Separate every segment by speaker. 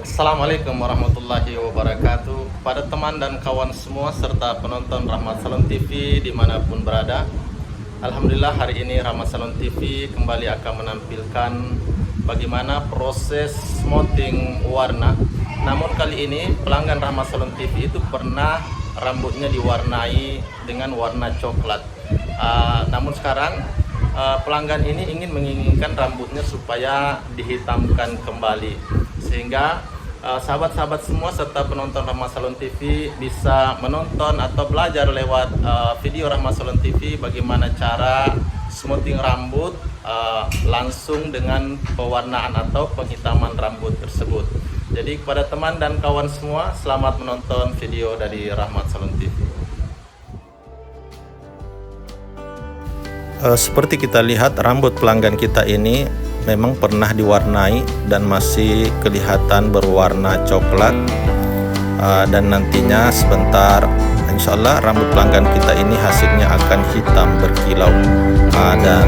Speaker 1: Assalamualaikum warahmatullahi wabarakatuh. Pada teman dan kawan semua serta penonton Rahmat Salon TV dimanapun berada, Alhamdulillah hari ini Rahmat Salon TV kembali akan menampilkan bagaimana proses smoothing warna. Namun kali ini pelanggan Rahmat Salon TV itu pernah rambutnya diwarnai dengan warna coklat. Namun sekarang pelanggan ini menginginkan rambutnya supaya dihitamkan kembali, sehingga sahabat-sahabat semua serta penonton Rahmat Salon TV bisa menonton atau belajar lewat video Rahmat Salon TV bagaimana cara smoothing rambut langsung dengan pewarnaan atau penghitaman rambut tersebut. Jadi kepada teman dan kawan semua, selamat menonton video dari Rahmat Salon TV.
Speaker 2: Seperti kita lihat, rambut pelanggan kita ini memang pernah diwarnai dan masih kelihatan berwarna coklat, dan nantinya sebentar insya Allah rambut pelanggan kita ini hasilnya akan hitam berkilau. Dan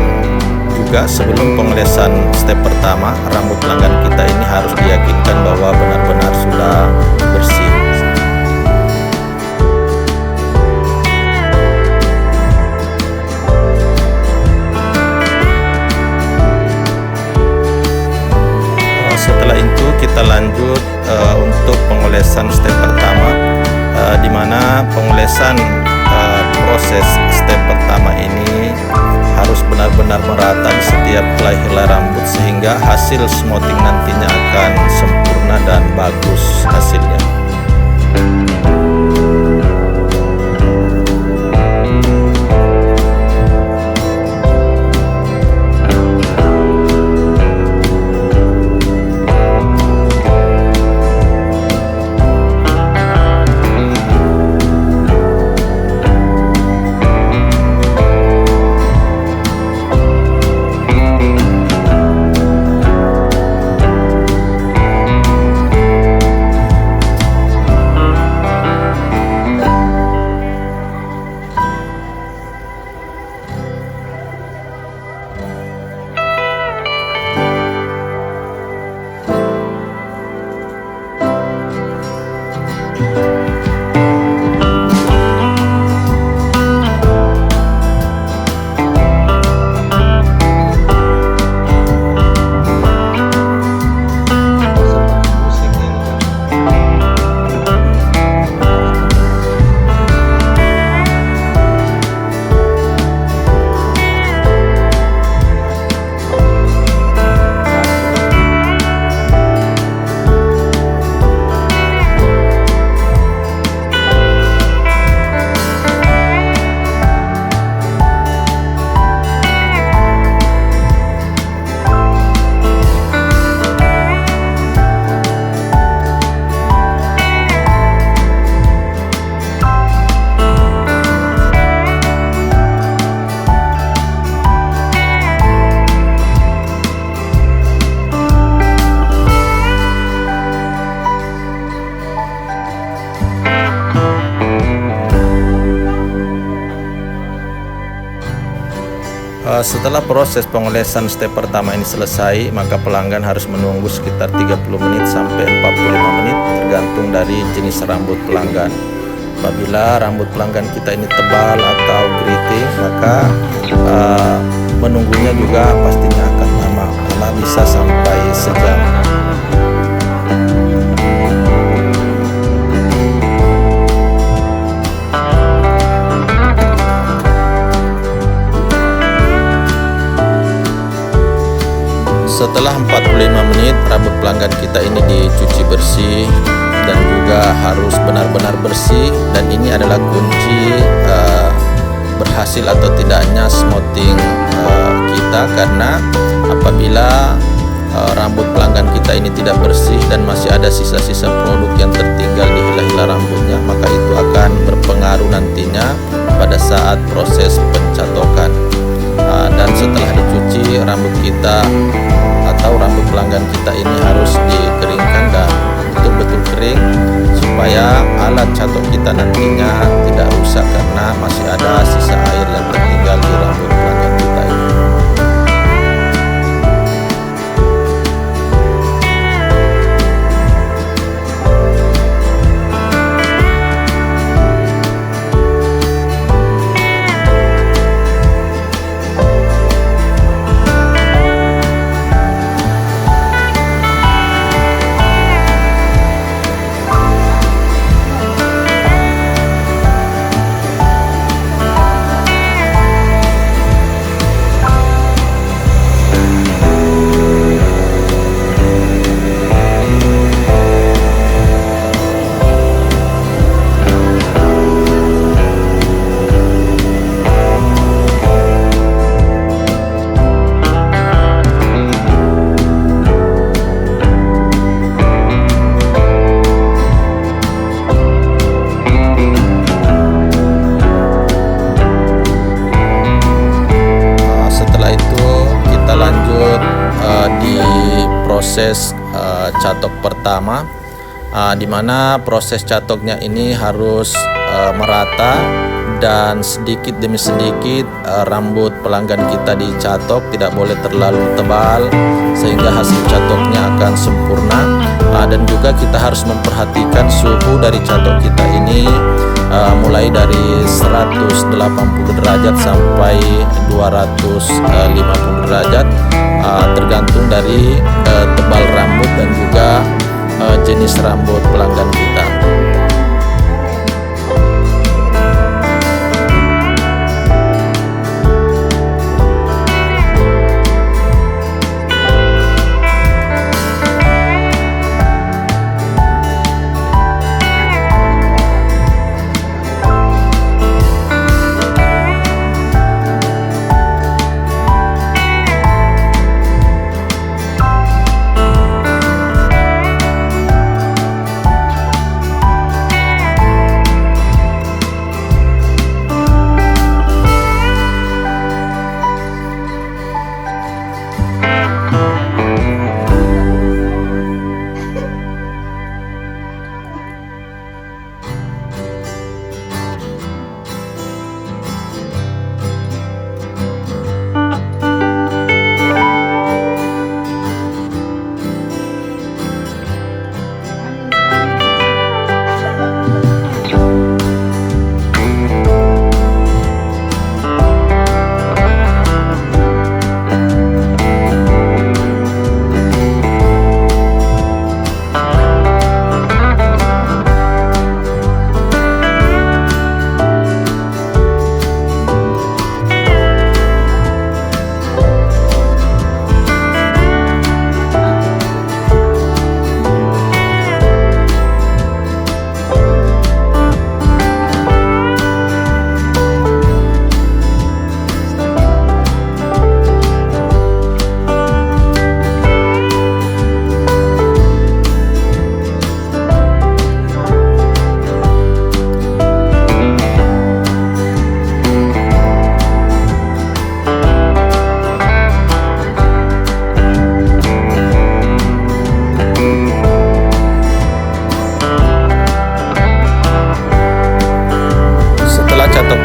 Speaker 2: juga sebelum pengolesan step pertama, rambut pelanggan kita ini harus diyakinkan bahwa benar-benar sudah bersih. Setelah itu kita lanjut untuk pengolesan step pertama, di mana pengolesan proses step pertama ini harus benar-benar merata di setiap helai-helai rambut sehingga hasil smoothing nantinya akan sempurna dan bagus hasilnya. Setelah proses pengolesan step pertama ini selesai, maka pelanggan harus menunggu sekitar 30 menit sampai 45 menit tergantung dari jenis rambut pelanggan. Apabila rambut pelanggan kita ini tebal atau keriting, maka menunggunya juga pastinya akan lama, karena bisa sampai sejam. Setelah 45 menit, rambut pelanggan kita ini dicuci bersih dan juga harus benar-benar bersih, dan ini adalah kunci berhasil atau tidaknya smoothing kita, karena apabila rambut pelanggan kita ini tidak bersih dan masih ada sisa-sisa produk yang tertinggal di helai-helai rambutnya, maka itu akan berpengaruh nantinya pada saat proses pencatokan. Dan setelah dicuci, rambut kita atau rambut pelanggan kita ini harus dikeringkan dan betul-betul kering supaya alat catok kita nantinya tidak rusak karena masih ada sisa air yang tertinggal di rambut pelanggan kita ini. proses catok pertama, di mana proses catoknya ini harus merata dan sedikit demi sedikit rambut pelanggan kita dicatok, tidak boleh terlalu tebal sehingga hasil catoknya akan sempurna. Dan juga kita harus memperhatikan suhu dari catok kita ini mulai dari 180 derajat sampai 250 derajat, tergantung dari tebal rambut dan juga jenis rambut pelanggan kita.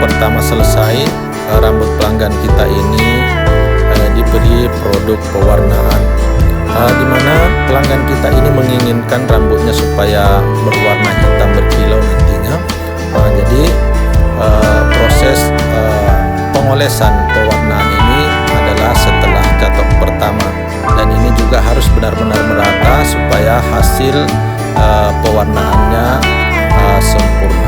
Speaker 2: Pertama selesai, rambut pelanggan kita ini diberi produk pewarnaan, di mana pelanggan kita ini menginginkan rambutnya supaya berwarna hitam berkilau nantinya. Jadi proses pengolesan pewarnaan ini adalah setelah catok pertama, dan ini juga harus benar-benar merata supaya hasil pewarnaannya sempurna.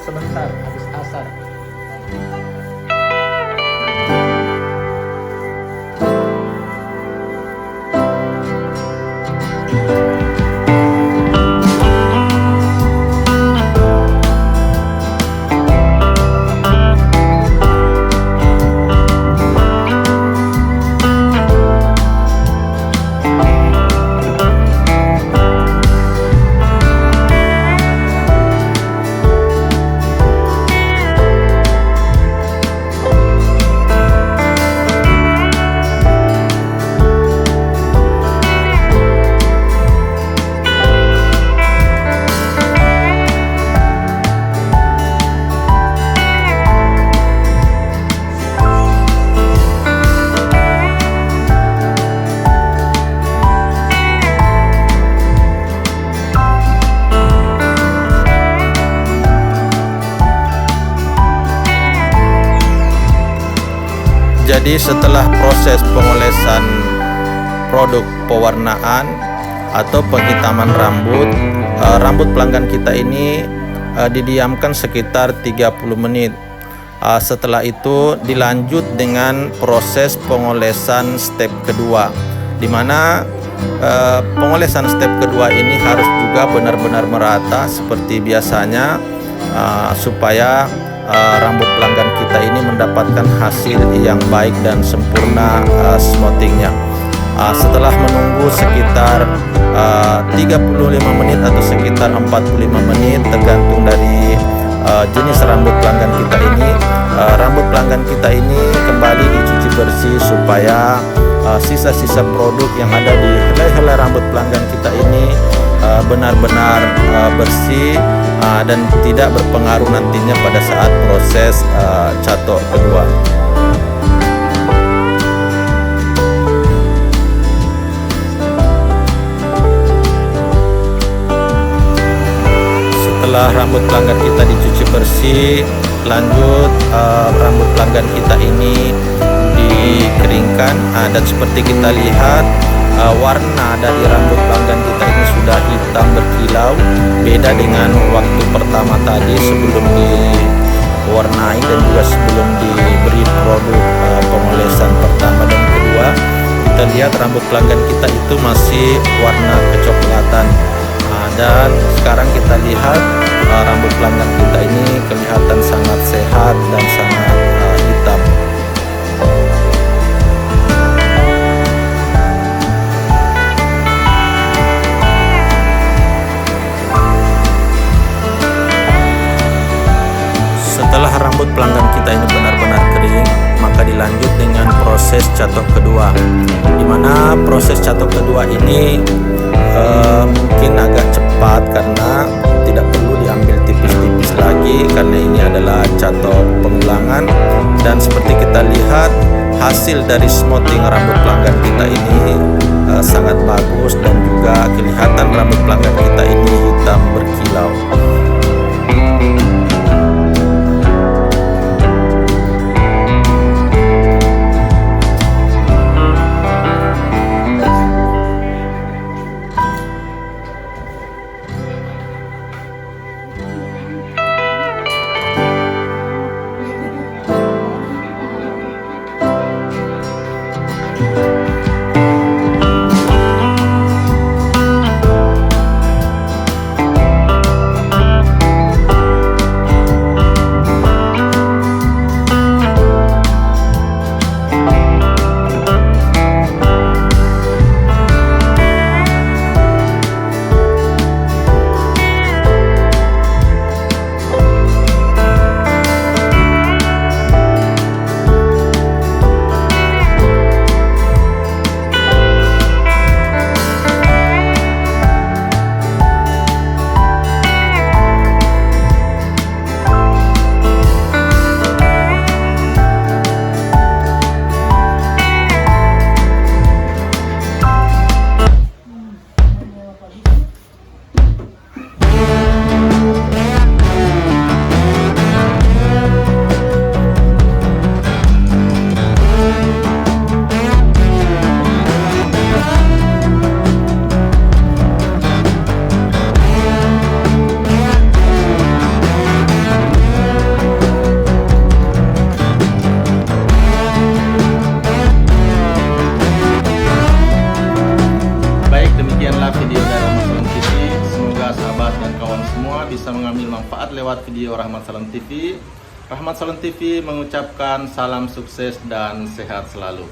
Speaker 3: Sebentar habis asar.
Speaker 2: Jadi setelah proses pengolesan produk pewarnaan atau penghitaman rambut, rambut pelanggan kita ini didiamkan sekitar 30 menit. Setelah itu dilanjut dengan proses pengolesan step kedua, di mana pengolesan step kedua ini harus juga benar-benar merata seperti biasanya, supaya rambut pelanggan kita ini mendapatkan hasil yang baik dan sempurna smoothingnya. Setelah menunggu sekitar 35 menit atau sekitar 45 menit tergantung dari jenis rambut pelanggan kita ini, rambut pelanggan kita ini kembali dicuci bersih supaya sisa-sisa produk yang ada di helai-helai rambut pelanggan kita ini benar-benar bersih dan tidak berpengaruh nantinya pada saat proses catok kedua. Setelah rambut pelanggan kita dicuci bersih, lanjut rambut pelanggan kita ini dikeringkan, dan seperti kita lihat warna dari rambut pelanggan kita ini sudah hitam berkilau, beda dengan waktu pertama tadi sebelum diwarnai dan juga sebelum diberi produk pengolesan pertama dan kedua. Kita lihat rambut pelanggan kita itu masih warna kecoklatan. Dan sekarang kita lihat rambut pelanggan kita ini kelihatan sangat sehat dan sangat hitam. Setelah rambut pelanggan kita ini benar-benar kering, maka dilanjut dengan proses catok kedua, di mana proses catok kedua ini mungkin agak cepat karena tidak perlu diambil tipis-tipis lagi, karena ini adalah catok pengulangan. Dan seperti kita lihat hasil dari smoothing rambut pelanggan kita ini sangat bagus, dan juga kelihatan rambut pelanggan kita ini hitam berkilau.
Speaker 1: Video dari Rahmat Salon TV. Semoga sahabat dan kawan semua bisa mengambil manfaat lewat video Rahmat Salon TV. Rahmat Salon TV mengucapkan salam sukses dan sehat selalu.